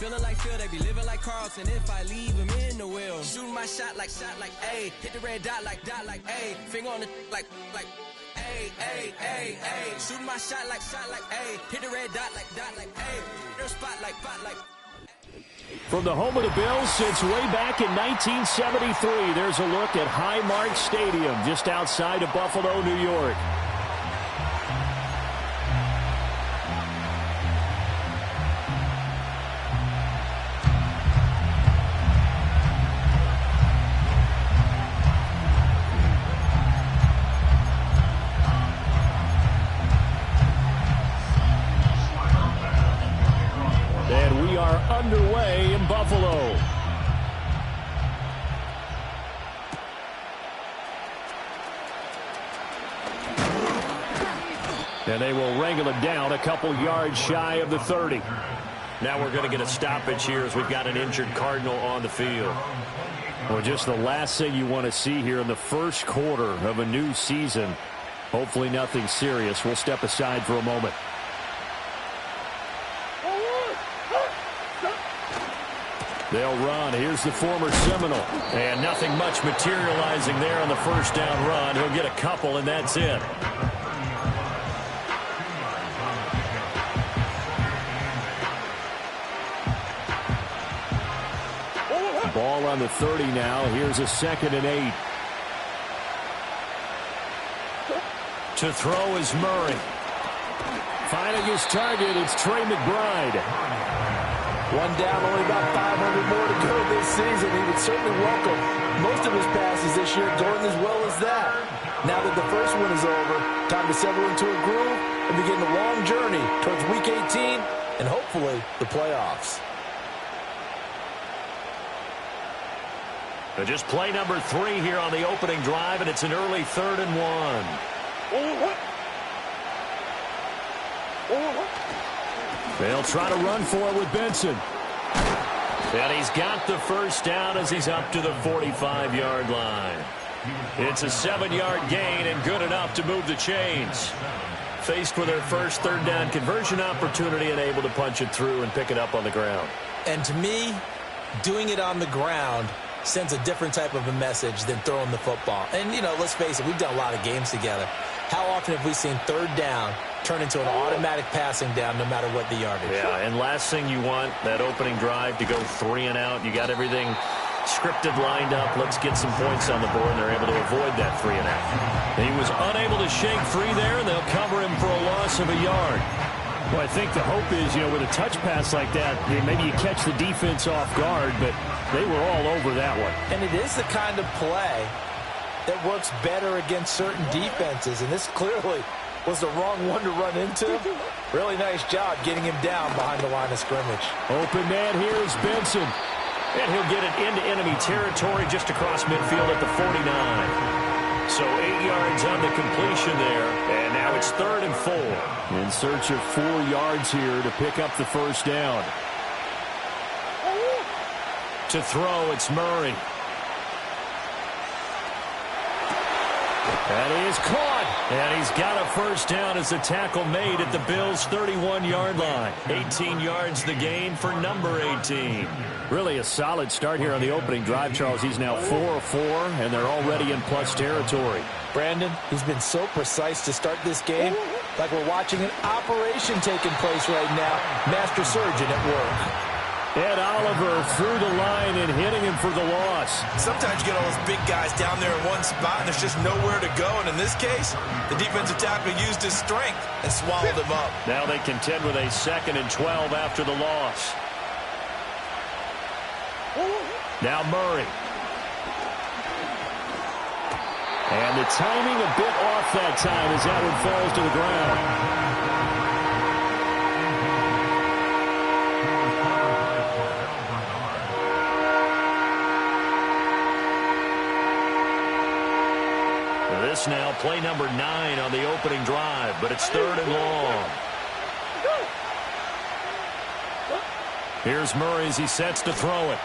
Feeling like Phil, they be living like Carlson if I leave him in the wheel. Shooting my shot like A. Hit the red dot like A. Finger on the like A. Shooting my shot like A. Hit the red dot like A. Their spot like. From the home of the Bills since way back in 1973, there's a look at Highmark Stadium just outside of Buffalo, New York. And we are underway in Buffalo. And they will wrangle it down a couple yards shy of the 30. Now we're going to get a stoppage here as we've got an injured Cardinal on the field. Well, just the last thing you want to see here in the first quarter of a new season. Hopefully nothing serious. We'll step aside for a moment. They'll run. Here's the former Seminole. And nothing much materializing there on the first down run. He'll get a couple, and that's it. Ball on the 30 now. Here's a 2nd and 8. To throw is Murray. Finding his target, it's Trey McBride. One down, only about 500 more to go this season. He would certainly welcome most of his passes this year going as well as that. Now that the first one is over, time to settle into a groove and begin the long journey towards Week 18 and hopefully the playoffs. Just play number 3 here on the opening drive, and it's an early 3rd and 1. They'll try to run for it with Benson. And he's got the first down as he's up to the 45-yard line. It's a 7-yard gain and good enough to move the chains. Faced with their first 3rd down conversion opportunity and able to punch it through and pick it up on the ground. And to me, doing it on the ground sends a different type of a message than throwing the football. And, you know, let's face it, we've done a lot of games together. How often have we seen 3rd down turn into an automatic passing down no matter what the yardage? Yeah, and last thing you want, that opening drive to go 3 and out. You got everything scripted, lined up. Let's get some points on the board, and they're able to avoid that 3 and out. He was unable to shake free there, and they'll cover him for a loss of a yard. Well, I think the hope is, you know, with a touch pass like that, maybe you catch the defense off guard, but they were all over that one. And it is the kind of play that works better against certain defenses, and this clearly was the wrong one to run into. Really nice job getting him down behind the line of scrimmage. Open man here is Benson. And he'll get it into enemy territory just across midfield at the 49. So 8 yards on the completion there, and now it's 3rd and 4. In search of 4 yards here to pick up the first down. To throw, it's Murray. And he is caught. And he's got a first down as the tackle made at the Bills' 31-yard line. 18 yards the gain for number 18. Really a solid start here on the opening drive, Charles. He's now 4 of 4, and they're already in plus territory. Brandon, he's been so precise to start this game, like we're watching an operation taking place right now. Master surgeon at work. Ed Oliver through the line and hitting him for the loss. Sometimes you get all those big guys down there in one spot, and there's just nowhere to go. And in this case, the defensive tackle used his strength and swallowed him up. Now they contend with a 2nd and 12 after the loss. Now Murray. And the timing a bit off that time as that one falls to the ground. This now play number 9 on the opening drive, but it's 3rd and long. Here's Murray as he sets to throw it.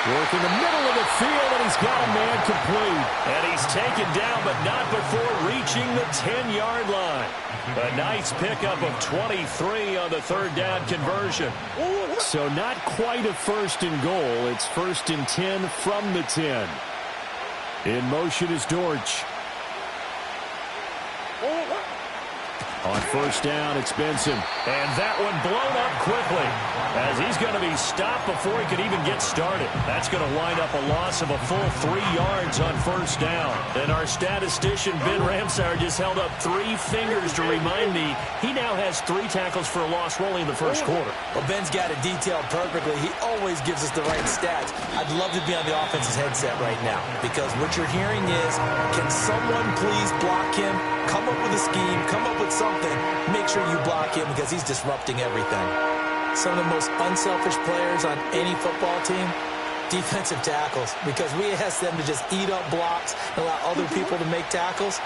Work in the middle of the field, and he's got a man complete. And he's taken down, but not before reaching the 10-yard line. A nice pickup of 23 on the third down conversion. So not quite a first and goal. It's first and 10 from the 10. In motion is Dortch. On first down, it's Benson. And that one blown up quickly as he's going to be stopped before he could even get started. That's going to wind up a loss of a full 3 yards on first down. And our statistician, Ben Ramsauer, just held up 3 fingers to remind me he now has 3 tackles for a loss rolling in the first quarter. Well, Ben's got it detailed perfectly. He always gives us the right stats. I'd love to be on the offense's headset right now because what you're hearing is, can someone please block him? Come up with a scheme, come up with something. Make sure you block him because he's disrupting everything. Some of the most unselfish players on any football team, defensive tackles, because we ask them to just eat up blocks and allow other people to make tackles.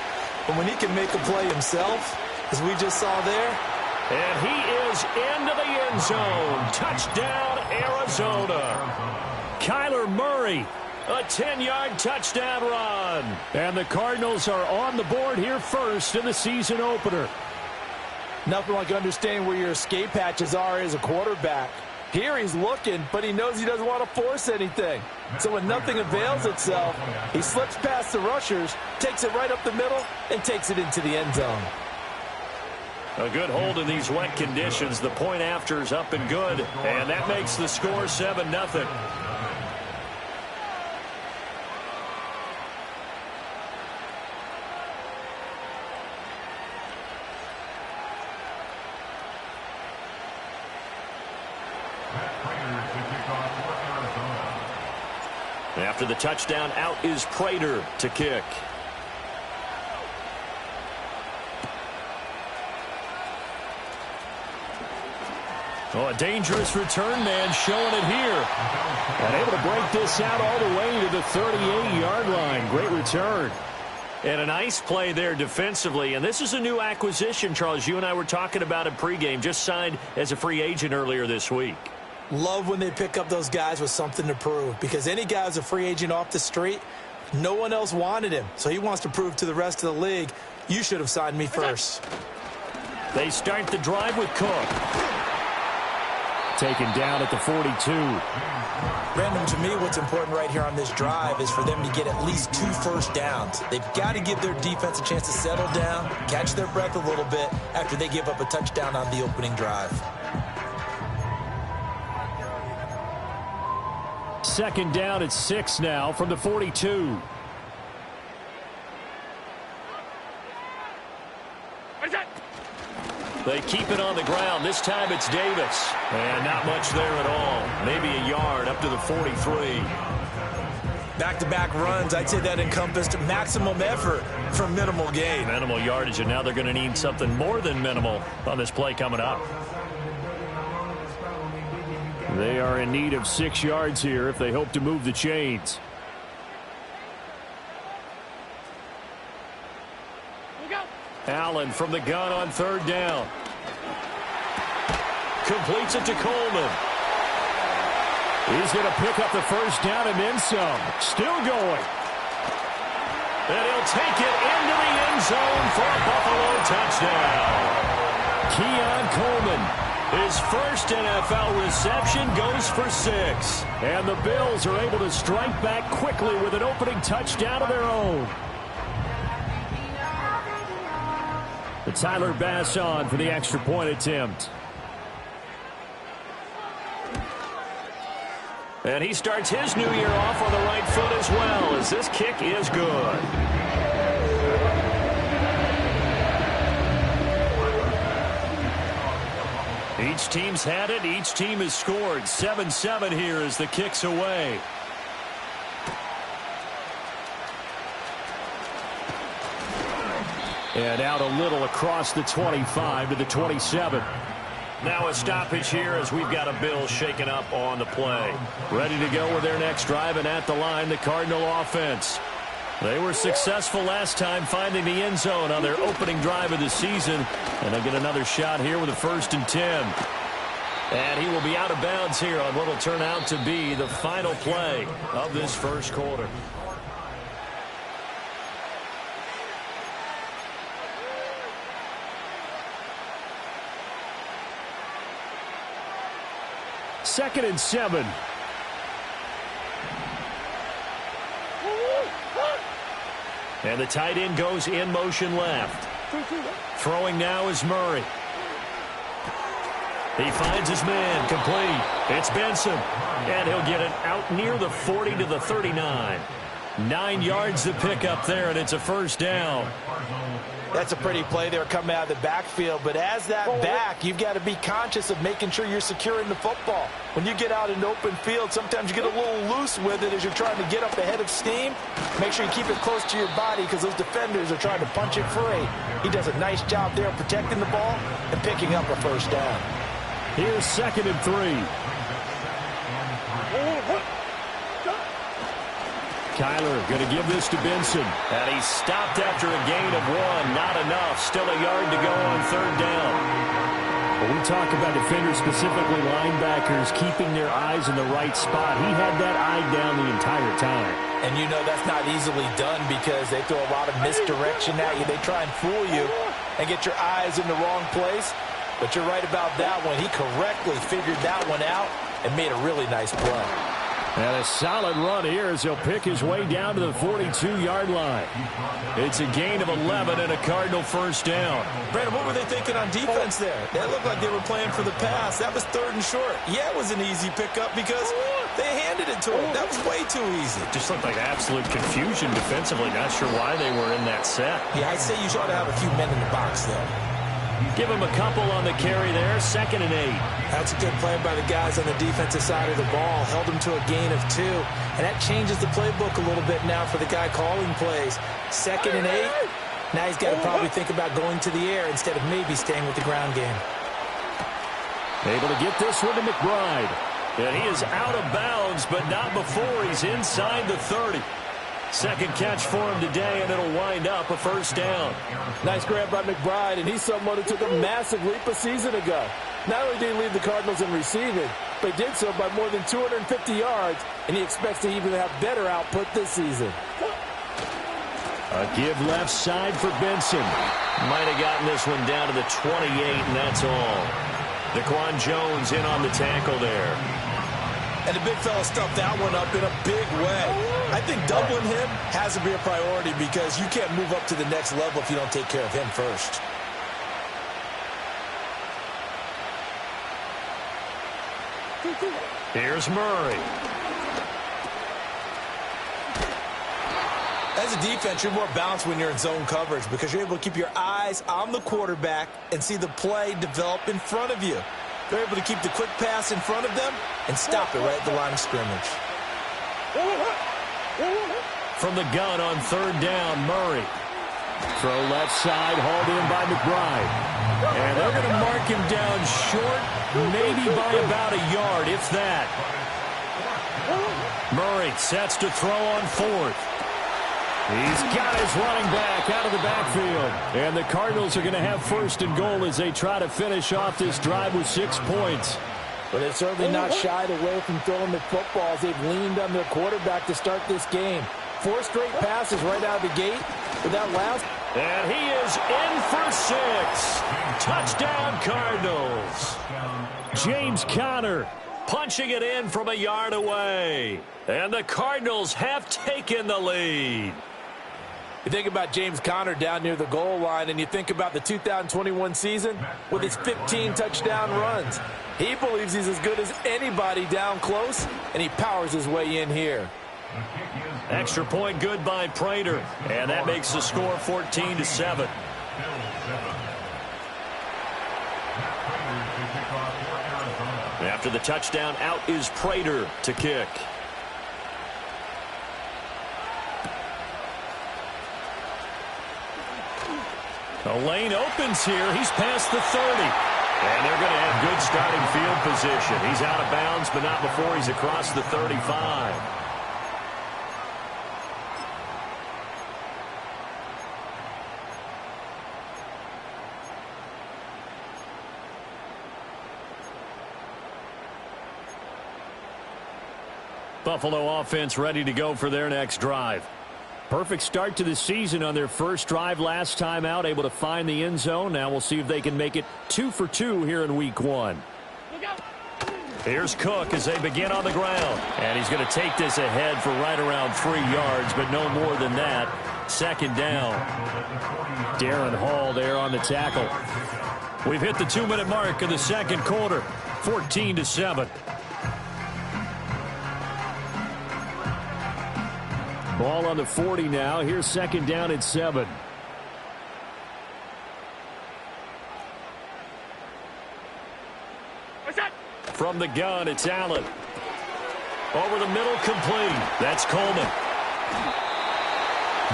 But when he can make a play himself, as we just saw there. And he is into the end zone. Touchdown, Arizona. Kyler Murray. A 10-yard touchdown run. And the Cardinals are on the board here first in the season opener. Nothing like understanding where your escape hatches are as a quarterback. Here he's looking, but he knows he doesn't want to force anything. So when nothing avails itself, he slips past the rushers, takes it right up the middle, and takes it into the end zone. A good hold in these wet conditions. The point after is up and good, and that makes the score 7-0. After the touchdown, out is Prater to kick. Oh, a dangerous return man showing it here. And able to break this out all the way to the 38-yard line. Great return. And a nice play there defensively. And this is a new acquisition, Charles. You and I were talking about it pregame. Just signed as a free agent earlier this week. Love when they pick up those guys with something to prove, because any guy who's a free agent off the street, no one else wanted him. So he wants to prove to the rest of the league, you should have signed me first. They start the drive with Cook. Taken down at the 42. Brandon, to me, what's important right here on this drive is for them to get at least 2 first downs. They've got to give their defense a chance to settle down, catch their breath a little bit after they give up a touchdown on the opening drive. Second down at 6 now from the 42. They keep it on the ground. This time it's Davis. And not much there at all. Maybe a yard up to the 43. Back-to-back runs, I'd say that encompassed maximum effort for minimal gain. Minimal yardage, and now they're going to need something more than minimal on this play coming up. They are in need of 6 yards here if they hope to move the chains. Allen from the gun on third down. Completes it to Coleman. He's going to pick up the first down and then some. Still going. And he'll take it into the end zone for a Buffalo touchdown. Keon Coleman. His first NFL reception goes for 6. And the Bills are able to strike back quickly with an opening touchdown of their own. The Tyler Bass on for the extra point attempt. And he starts his new year off on the right foot as well, as this kick is good. Each team's had it. Each team has scored. 7-7 here as the kick's away. And out a little across the 25 to the 27. Now a stoppage here as we've got a Bill shaken up on the play. Ready to go with their next drive, and at the line, the Cardinal offense. They were successful last time finding the end zone on their opening drive of the season. And they'll get another shot here with a 1st and 10. And he will be out of bounds here on what will turn out to be the final play of this first quarter. Second and 7. And the tight end goes in motion left. Throwing now is Murray. He finds his man, complete. It's Benson. And he'll get it out near the 40 to the 39. 9 yards to pick up there, and it's a first down. That's a pretty play there coming out of the backfield. But as that back, you've got to be conscious of making sure you're securing the football. When you get out in open field, sometimes you get a little loose with it as you're trying to get up ahead of steam. Make sure you keep it close to your body because those defenders are trying to punch it free. He does a nice job there protecting the ball and picking up a first down. Here's second and 3. Kyler going to give this to Benson. And he's stopped after a gain of 1. Not enough. Still a yard to go on third down. When we talk about defenders, specifically linebackers, keeping their eyes in the right spot, he had that eye down the entire time. And you know that's not easily done because they throw a lot of misdirection at you. They try and fool you and get your eyes in the wrong place. But you're right about that one. He correctly figured that one out and made a really nice play. And a solid run here as he'll pick his way down to the 42-yard line. It's a gain of 11 and a Cardinal first down. Brandon, what were they thinking on defense there? That looked like they were playing for the pass. That was third and short. Yeah, it was an easy pickup because they handed it to him. That was way too easy. Just looked like absolute confusion defensively. Not sure why they were in that set. Yeah, I'd say you ought to have a few men in the box, though. Give him a couple on the carry there. 2nd and 8. That's a good play by the guys on the defensive side of the ball. Held him to a gain of 2. And that changes the playbook a little bit now for the guy calling plays. 2nd and 8. Now he's got to probably think about going to the air instead of maybe staying with the ground game. Able to get this one to McBride. And he is out of bounds, but not before he's inside the 30. Second catch for him today, and it'll wind up a first down. Nice grab by McBride, and he's someone who took a massive leap a season ago. Not only did he lead the Cardinals in receiving, but he did so by more than 250 yards, and he expects to even have better output this season. A give left side for Benson. Might have gotten this one down to the 28, and that's all. Daquan Jones in on the tackle there. And the big fella stuffed that one up in a big way. I think doubling him has to be a priority because you can't move up to the next level if you don't take care of him first. Here's Murray. As a defense, you're more balanced when you're in zone coverage because you're able to keep your eyes on the quarterback and see the play develop in front of you. They're able to keep the quick pass in front of them and stop it right at the line of scrimmage. From the gun on third down, Murray. Throw left side, hauled in by McBride. And they're going to mark him down short, maybe by about a yard, if that. Murray sets to throw on fourth. He's got his running back out of the backfield. And the Cardinals are going to have first and goal as they try to finish off this drive with 6 points. But they're certainly not shied away from throwing the footballs. They've leaned on their quarterback to start this game. 4 straight passes right out of the gate. With that last. And he is in for 6. Touchdown, Cardinals. James Conner punching it in from a yard away. And the Cardinals have taken the lead. You think about James Conner down near the goal line, and you think about the 2021 season with his 15 touchdown runs. He believes he's as good as anybody down close, and he powers his way in here. Extra point good by Prater, and that makes the score 14-7. After the touchdown, out is Prater to kick. The lane opens here. He's past the 30. And they're going to have good starting field position. He's out of bounds, but not before he's across the 35. Buffalo offense ready to go for their next drive. Perfect start to the season on their first drive last time out, able to find the end zone. Now we'll see if they can make it 2 for 2 here in week 1. Here's Cook as they begin on the ground. And he's going to take this ahead for right around 3 yards, but no more than that. Second down. Darren Hall there on the tackle. We've hit the 2-minute mark of the second quarter. 14-7. Ball on the 40 now. Here's second down at 7. From the gun, it's Allen. Over the middle, complete. That's Coleman.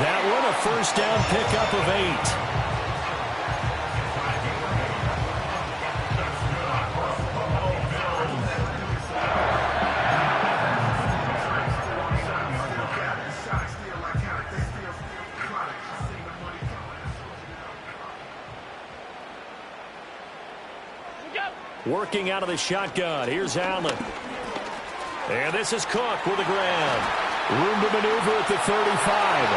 That one, a first down pickup of 8. Working out of the shotgun. Here's Allen. And this is Cook with the grab. Room to maneuver at the 35.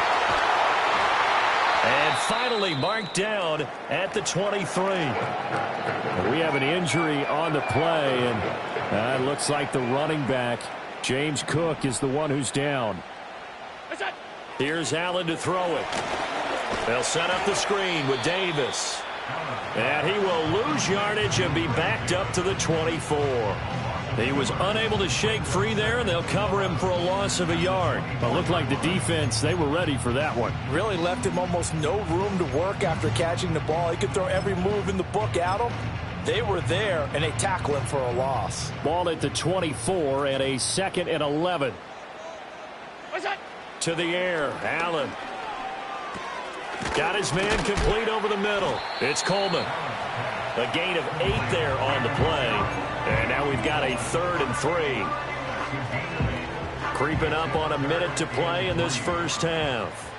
And finally marked down at the 23. We have an injury on the play, and it looks like the running back, James Cook, is the one who's down. Here's Allen to throw it. They'll set up the screen with Davis. And he will lose yardage and be backed up to the 24. He was unable to shake free there, and they'll cover him for a loss of a yard. Well, it looked like the defense, they were ready for that one. Really left him almost no room to work after catching the ball. He could throw every move in the book at him. They were there, and they tackle him for a loss. Ball at the 24 and a 2nd and 11. To the air, Allen. Got his man complete over the middle. It's Coleman. A gain of 8 there on the play. And now we've got a 3rd and 3. Creeping up on a minute to play in this first half.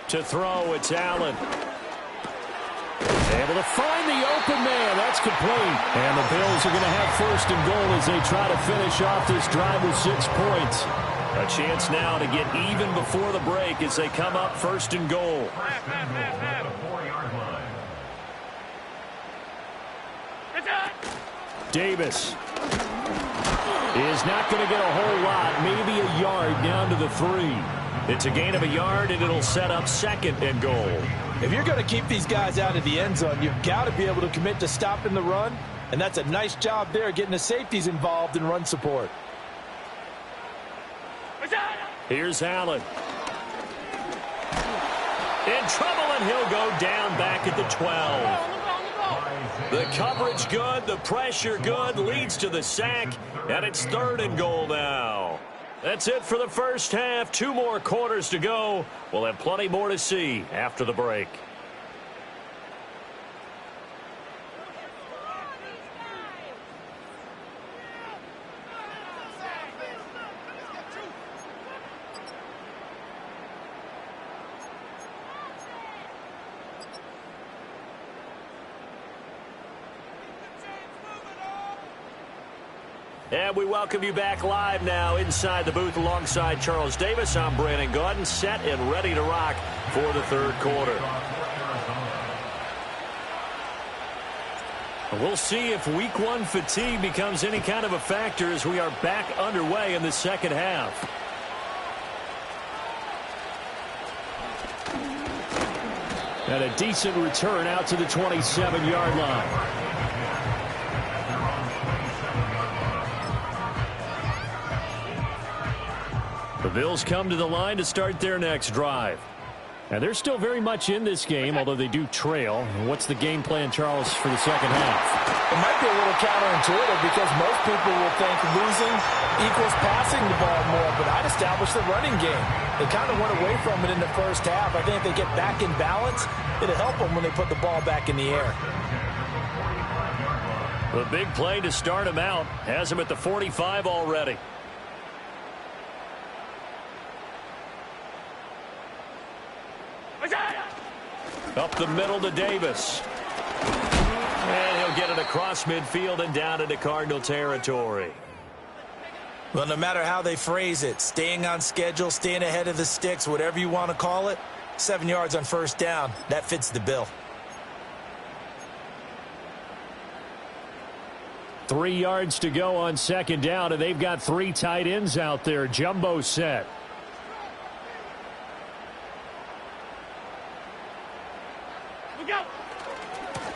To throw, it's Allen. Able to find the open man. That's complete. And the Bills are going to have 1st and goal as they try to finish off this drive with 6 points. A chance now to get even before the break as they come up 1st and goal. Davis is not going to get a whole lot, maybe a yard down to the 3. It's a gain of a yard, and it'll set up 2nd and goal. If you're going to keep these guys out of the end zone, you've got to be able to commit to stopping the run, and that's a nice job there getting the safeties involved in run support. Here's Allen. In trouble, and he'll go down back at the 12. The coverage good, the pressure good, leads to the sack, and it's 3rd and goal now. That's it for the first half. 2 more quarters to go. We'll have plenty more to see after the break. And we welcome you back live now inside the booth alongside Charles Davis. I'm Brandon Gaudin, set and ready to rock for the 3rd quarter. We'll see if week 1 fatigue becomes any kind of a factor as we are back underway in the second half. And a decent return out to the 27-yard line. The Bills come to the line to start their next drive. And they're still very much in this game, although they do trail. What's the game plan, Charles, for the second half? It might be a little counterintuitive because most people will think losing equals passing the ball more, but I'd establish the running game. They kind of went away from it in the first half. I think if they get back in balance, it'll help them when they put the ball back in the air. The big play to start him out has him at the 45 already. Up the middle to Davis. And he'll get it it across midfield and down into Cardinal territory. Well, no matter how they phrase it, staying on schedule, staying ahead of the sticks, whatever you want to call it, 7 yards on first down, that fits the bill. 3 yards to go on second down, and they've got 3 tight ends out there. Jumbo set.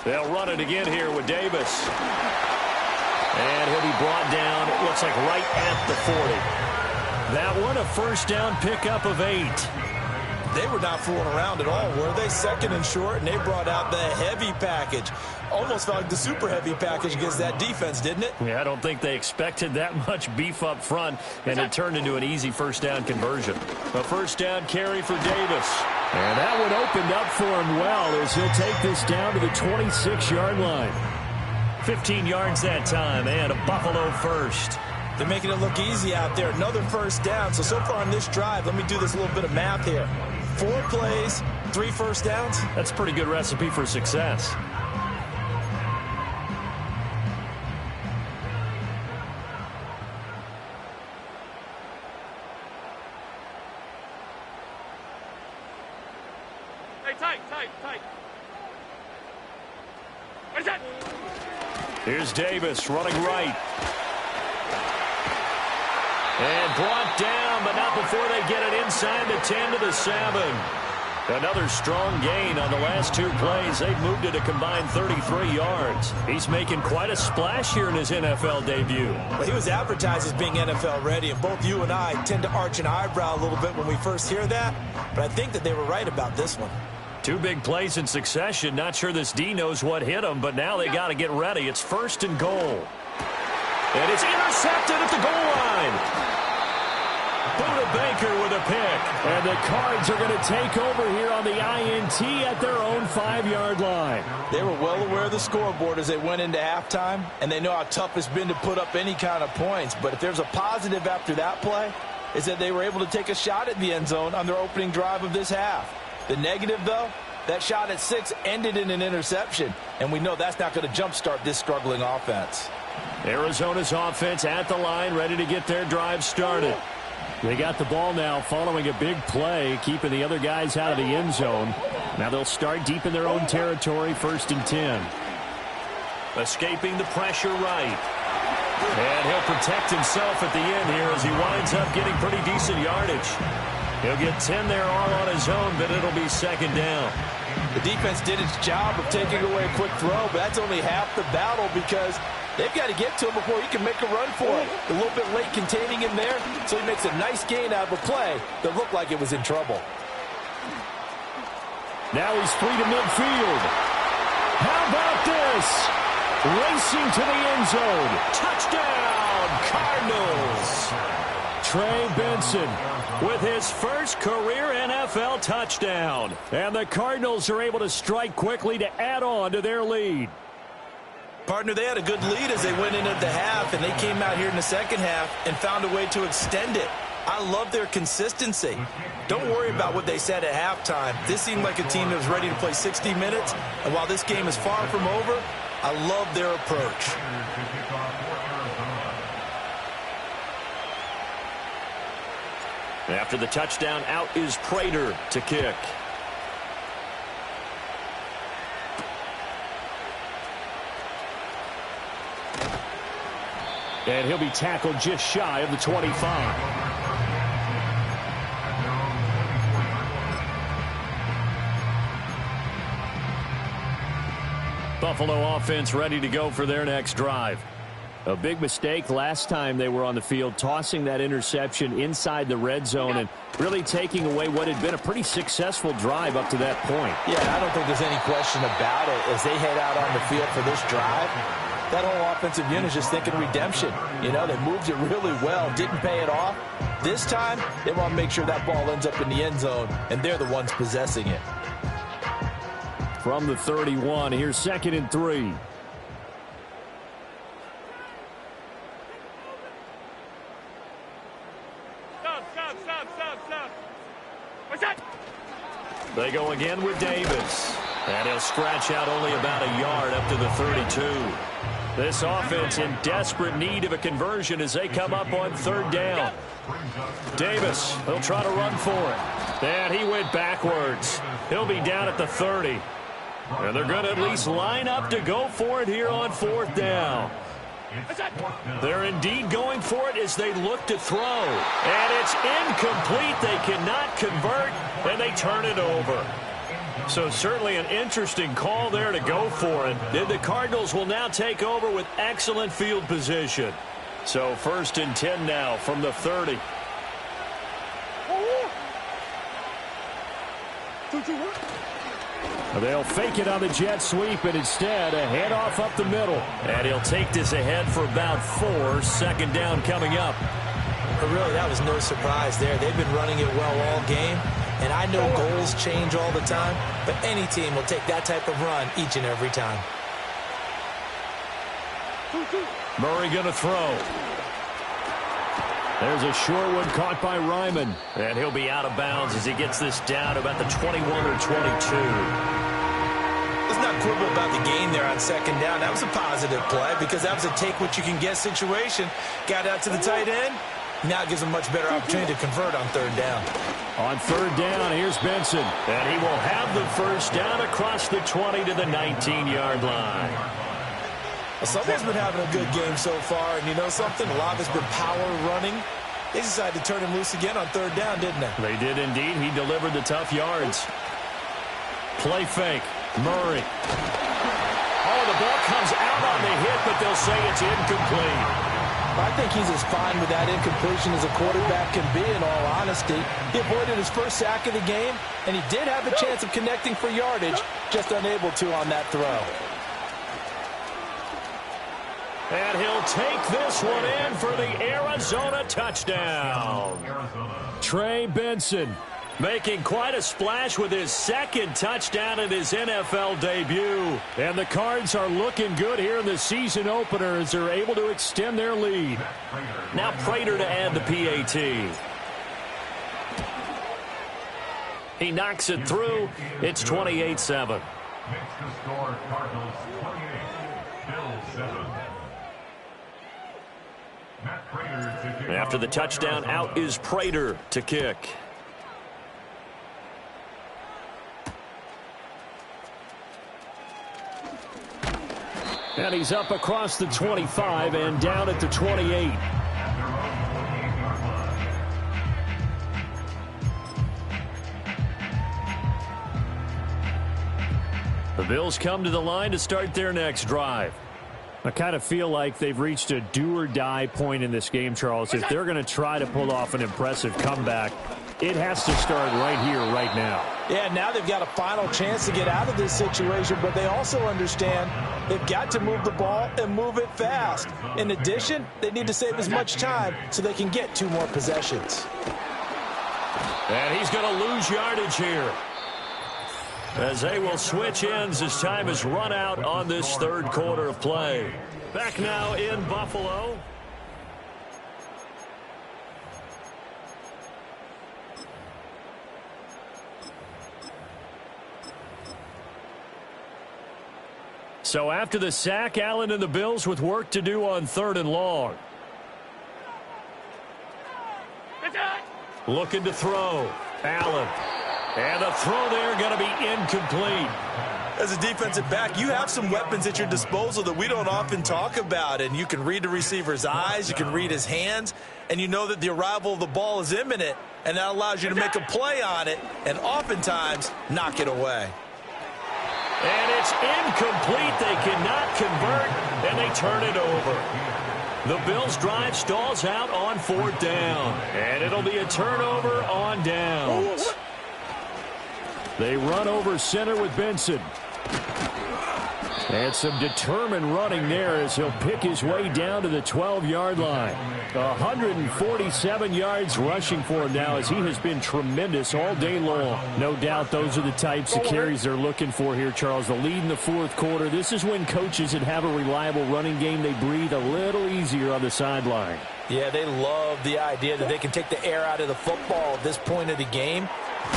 They'll run it again here with Davis. And he'll be brought down, it looks like right at the 40. That one, a first down pickup of 8. They were not fooling around at all, were they? Second and short, and they brought out the heavy package. Almost felt like the super heavy package against that defense, didn't it? Yeah, I don't think they expected that much beef up front, and it turned into an easy first down conversion. A first down carry for Davis. And that one opened up for him well as he'll take this down to the 26-yard line. 15 yards that time, and a Buffalo first. They're making it look easy out there. Another first down. So far on this drive, let me do this little bit of math here. 4 plays, 3 first downs. That's a pretty good recipe for success. Tight. What is that? Here's Davis running right. And brought down, but not before they get it inside the 10 to the 7. Another strong gain on the last 2 plays. They've moved it a combined 33 yards. He's making quite a splash here in his NFL debut. Well, he was advertised as being NFL ready, and both you and I tend to arch an eyebrow a little bit when we first hear that. But I think that they were right about this one. 2 big plays in succession. Not sure this D knows what hit him, but now they got to get ready. It's first and goal. And it's intercepted at the goal line. Buda Baker with a pick. And the Cards are going to take over here on the INT at their own 5-yard line. They were well aware of the scoreboard as they went into halftime, and they know how tough it's been to put up any kind of points. But if there's a positive after that play, is that they were able to take a shot at the end zone on their opening drive of this half. The negative, though, that shot at 6 ended in an interception, and we know that's not going to jumpstart this struggling offense. Arizona's offense at the line, ready to get their drive started. They got the ball now following a big play, keeping the other guys out of the end zone. Now they'll start deep in their own territory, 1st and 10. Escaping the pressure right. And he'll protect himself at the end here as he winds up getting pretty decent yardage. He'll get 10 there all on his own, but it'll be 2nd down. The defense did its job of taking away a quick throw, but that's only half the battle because they've got to get to him before he can make a run for it. A little bit late containing him there, so he makes a nice gain out of a play that looked like it was in trouble. Now he's free to midfield. How about this? Racing to the end zone. Touchdown, Cardinals. Trey Benson with his first career NFL touchdown. And the Cardinals are able to strike quickly to add on to their lead. Partner, they had a good lead as they went into the half, and they came out here in the second half and found a way to extend it. I love their consistency. Don't worry about what they said at halftime. This seemed like a team that was ready to play 60 minutes, and while this game is far from over, I love their approach. After the touchdown, out is Prater to kick. And he'll be tackled just shy of the 25. Buffalo offense ready to go for their next drive. A big mistake last time they were on the field, tossing that interception inside the red zone and really taking away what had been a pretty successful drive up to that point. Yeah, I don't think there's any question about it. As they head out on the field for this drive, that whole offensive unit is just thinking redemption. You know, they moved it really well, didn't pay it off. This time, they want to make sure that ball ends up in the end zone, and they're the ones possessing it. From the 31, here's 2nd and 3. Stop. What's that? They go again with Davis. And he'll scratch out only about a yard up to the 32. This offense in desperate need of a conversion as they come up on third down. Davis, he'll try to run for it. And he went backwards. He'll be down at the 30. And they're going to at least line up to go for it here on fourth down. They're indeed going for it as they look to throw. And it's incomplete. They cannot convert, and they turn it over. So certainly an interesting call there to go for it. And the Cardinals will now take over with excellent field position. So 1st and 10 now from the 30. They'll fake it on the jet sweep, and instead a handoff up the middle. And he'll take this ahead for about 4. Second down coming up. But really, that was no surprise there. They've been running it well all game. And I know goals change all the time, but any team will take that type of run each and every time. Murray going to throw. There's a short one caught by Ryman. And he'll be out of bounds as he gets this down to about the 21 or 22. Let's not quibble about the gain there on second down. That was a positive play because that was a take-what-you-can-get situation. Got out to the tight end. Now it gives them a much better opportunity to convert on third down. On third down, here's Benson. And he will have the first down across the 20 to the 19-yard line. Well, somebody's been having a good game so far, and you know something? A lot of it's been power running. They decided to turn him loose again on third down, didn't they? They did indeed. He delivered the tough yards. Play fake. Murray. Oh, the ball comes out on the hit, but they'll say it's incomplete. I think he's as fine with that incompletion as a quarterback can be, in all honesty. He avoided his first sack of the game, and he did have a chance of connecting for yardage, just unable to on that throw. And he'll take this one in for the Arizona touchdown. Trey Benson making quite a splash with his second touchdown in his NFL debut. And the Cards are looking good here in the season opener as they're able to extend their lead. Now Prater to add the PAT. He knocks it through. It's 28-7. After the touchdown, out is Prater to kick. And he's up across the 25 and down at the 28. The Bills come to the line to start their next drive. I kind of feel like they've reached a do-or-die point in this game, Charles. If they're going to try to pull off an impressive comeback, it has to start right here, right now. Yeah, now they've got a final chance to get out of this situation, but they also understand they've got to move the ball and move it fast. In addition, they need to save as much time so they can get 2 more possessions. And he's going to lose yardage here, as they will switch ends as time is run out on this third quarter of play. Back now in Buffalo. So after the sack, Allen and the Bills with work to do on 3rd and long. Looking to throw. Allen. And the throw there going to be incomplete. As a defensive back, you have some weapons at your disposal that we don't often talk about. And you can read the receiver's eyes, you can read his hands, and you know that the arrival of the ball is imminent. And that allows you to make a play on it and oftentimes knock it away. And it's incomplete. They cannot convert, and they turn it over. The Bills' drive stalls out on 4th down, and it'll be a turnover on downs. They run over center with Benson. And some determined running there as he'll pick his way down to the 12-yard line. 147 yards rushing for him now as he has been tremendous all day long. No doubt those are the types of carries they're looking for here, Charles. The lead in the 4th quarter. This is when coaches that have a reliable running game, they breathe a little easier on the sideline. Yeah, they love the idea that they can take the air out of the football at this point of the game.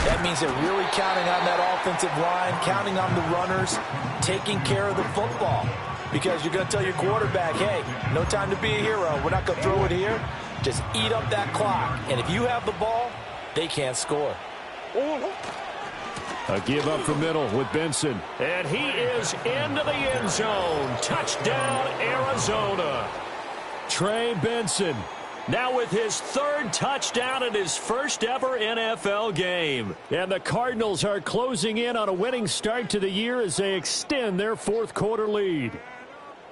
That means they're really counting on that offensive line, counting on the runners, taking care of the football. Because you're going to tell your quarterback, hey, no time to be a hero. We're not going to throw it here. Just eat up that clock. And if you have the ball, they can't score. A give up the middle with Benson. And he is into the end zone. Touchdown, Arizona. Trey Benson. Now with his third touchdown in his first ever NFL game. And the Cardinals are closing in on a winning start to the year as they extend their fourth quarter lead.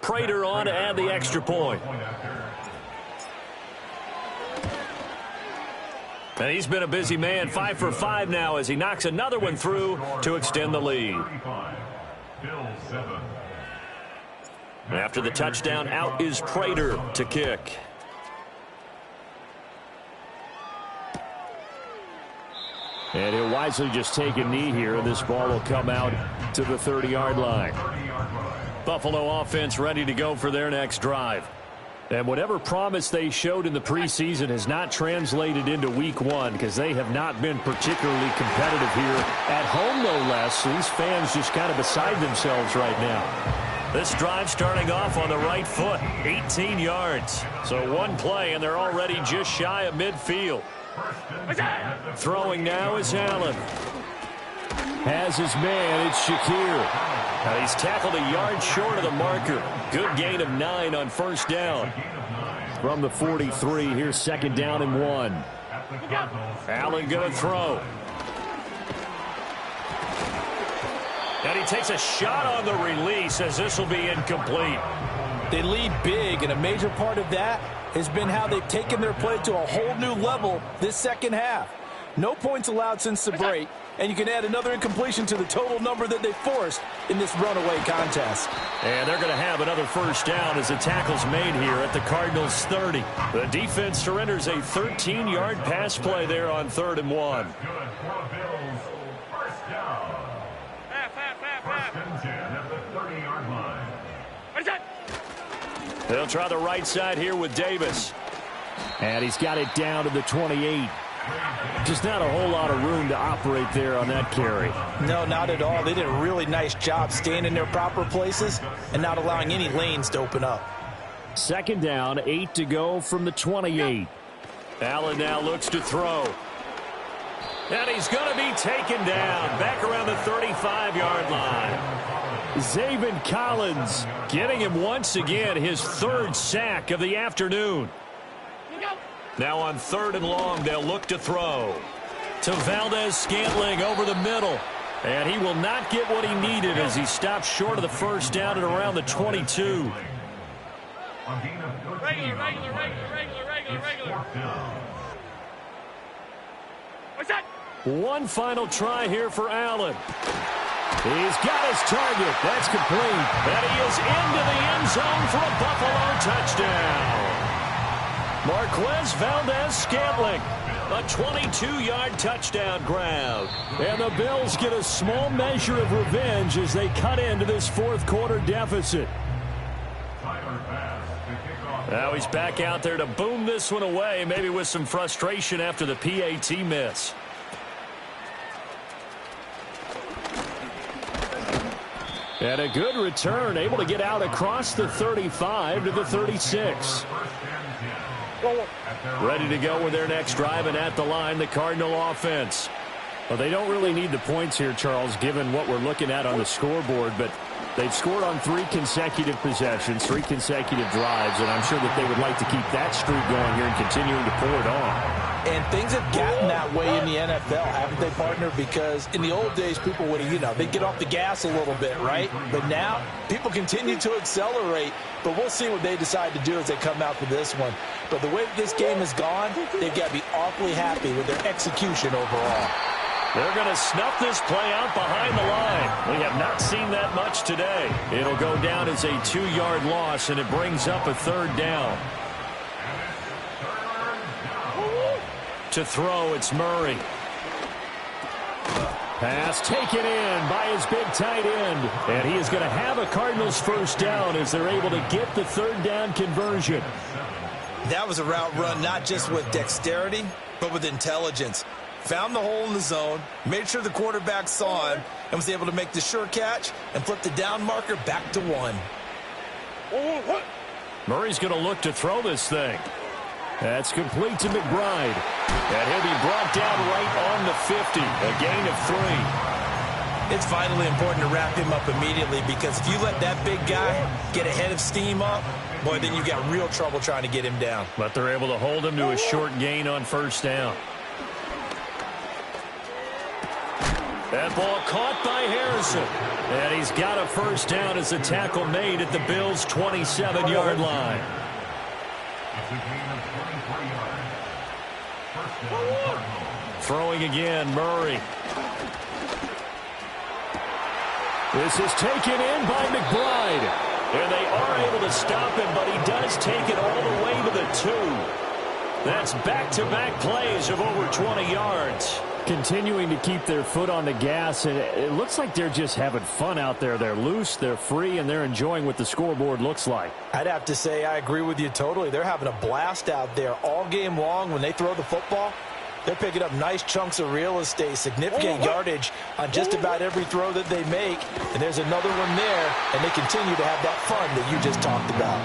Prater on to add the extra point. And he's been a busy man, 5 for 5 now as he knocks another one through to extend the lead. After the touchdown, out is Prater to kick. And he'll wisely just take a knee here, and this ball will come out to the 30-yard line. Buffalo offense ready to go for their next drive. And whatever promise they showed in the preseason has not translated into week one because they have not been particularly competitive here at home, no less. These fans just kind of beside themselves right now. This drive starting off on the right foot, 18 yards. So one play, and they're already just shy of midfield. Throwing now is Allen. Has his man, it's Shakir. Now he's tackled a yard short of the marker. Good gain of 9 on first down. From the 43, here's second down and 1. Allen going to throw. And he takes a shot on the release as this will be incomplete. They lead big, and a major part of that has been how they've taken their play to a whole new level this second half. No points allowed since the break, and you can add another incompletion to the total number that they forced in this runaway contest. And they're going to have another first down as the tackle's made here at the Cardinals' 30. The defense surrenders a 13-yard pass play there on 3rd and 1. They'll try the right side here with Davis. And he's got it down to the 28. Just not a whole lot of room to operate there on that carry. No, not at all. They did a really nice job staying in their proper places and not allowing any lanes to open up. Second down, 8 to go from the 28. Allen now looks to throw. And he's going to be taken down back around the 35-yard line. Zaven Collins getting him once again his 3rd sack of the afternoon. Now on 3rd and long, they'll look to throw. To Valdez-Scantling over the middle. And he will not get what he needed as he stops short of the first down at around the 22. Regular. What's that? One final try here for Allen. He's got his target. That's complete. And he is into the end zone for a Buffalo touchdown. Marquez Valdez-Scantling, a 22-yard touchdown grab. And the Bills get a small measure of revenge as they cut into this fourth quarter deficit. Now he's back out there to boom this one away, maybe with some frustration after the PAT miss. And a good return, able to get out across the 35 to the 36. Ready to go with their next drive, and at the line, the Cardinal offense. Well, they don't really need the points here, Charles, given what we're looking at on the scoreboard, but they've scored on 3 consecutive possessions, 3 consecutive drives, and I'm sure that they would like to keep that streak going here and continuing to pull it on. And things have gotten that way in the NFL, haven't they, partner? Because in the old days, people would, they'd get off the gas a little bit, right? But now, people continue to accelerate, but we'll see what they decide to do as they come out for this one. But the way that this game has gone, they've got to be awfully happy with their execution overall. They're going to snuff this play out behind the line. We have not seen that much today. It'll go down as a 2-yard loss, and it brings up a 3rd down. To throw, it's Murray. Pass taken in by his big tight end. And he is going to have a Cardinals first down as they're able to get the 3rd down conversion. That was a route run not just with dexterity, but with intelligence. found the hole in the zone, made sure the quarterback saw him, and was able to make the sure catch and flip the down marker back to 1. Murray's going to look to throw this thing. That's complete to McBride. And he'll be brought down right on the 50. A gain of 3. It's vitally important to wrap him up immediately, because if you let that big guy get a head of steam up, boy, then you've got real trouble trying to get him down. But they're able to hold him to a short gain on first down. That ball caught by Harrison. And he's got a first down as the tackle made at the Bills' 27-yard line. Throwing again, Murray. This is taken in by McBride. And they are able to stop him, but he does take it all the way to the 2. That's back-to-back plays of over 20 yards. Continuing to keep their foot on the gas, and it looks like they're just having fun out there. They're loose, they're free, and they're enjoying what the scoreboard looks like. I'd have to say I agree with you totally. They're having a blast out there all game long. When they throw the football, they're picking up nice chunks of real estate, significant yardage on just about every throw that they make. And there's another one there, and they continue to have that fun that you just talked about.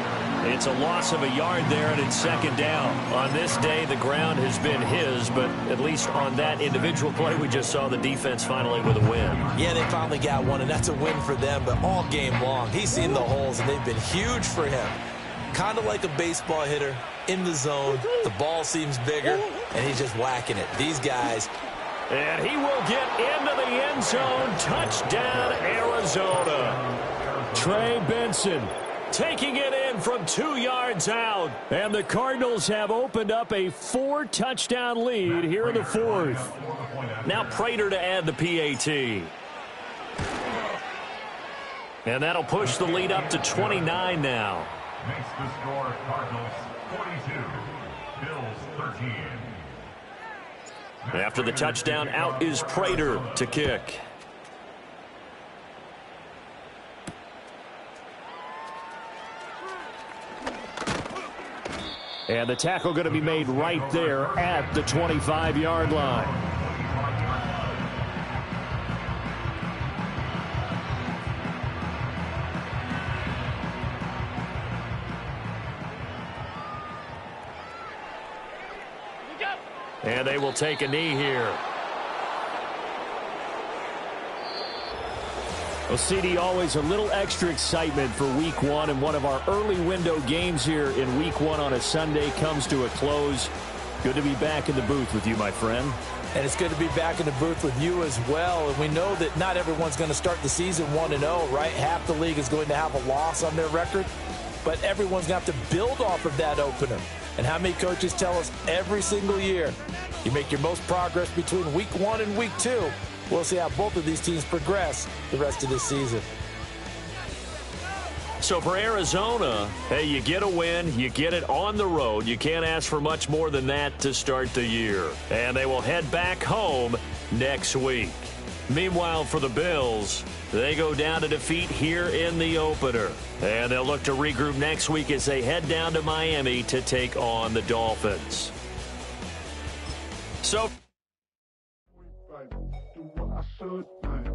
It's a loss of a yard there, and it's second down. On this day, the ground has been his, but at least on that individual play, we just saw the defense finally with a win. Yeah, they finally got one, and that's a win for them. But all game long, he's seen the holes, and they've been huge for him. Kind of like a baseball hitter in the zone. The ball seems bigger, and he's just whacking it. These guys. And he will get into the end zone. Touchdown, Arizona. Trey Benson taking it in from 2 yards out. And the Cardinals have opened up a 4-touchdown lead here in the 4th. Now Prater to add the PAT. And that'll push the lead up to 29 now. Makes the score Cardinals 42, Bills 13. After the touchdown, out is Prater to kick. And the tackle going to be made right there at the 25-yard line. And they will take a knee here. Well, CD, always a little extra excitement for Week 1, and one of our early window games here in Week 1 on a Sunday comes to a close. Good to be back in the booth with you, my friend. And it's good to be back in the booth with you as well. And we know that not everyone's going to start the season 1-0, right? Half the league is going to have a loss on their record, but everyone's going to have to build off of that opener. And how many coaches tell us every single year, you make your most progress between Week 1 and Week 2. We'll see how both of these teams progress the rest of this season. So for Arizona, hey, you get a win, you get it on the road. You can't ask for much more than that to start the year. And they will head back home next week. Meanwhile, for the Bills, they go down to defeat here in the opener. And they'll look to regroup next week as they head down to Miami to take on the Dolphins. So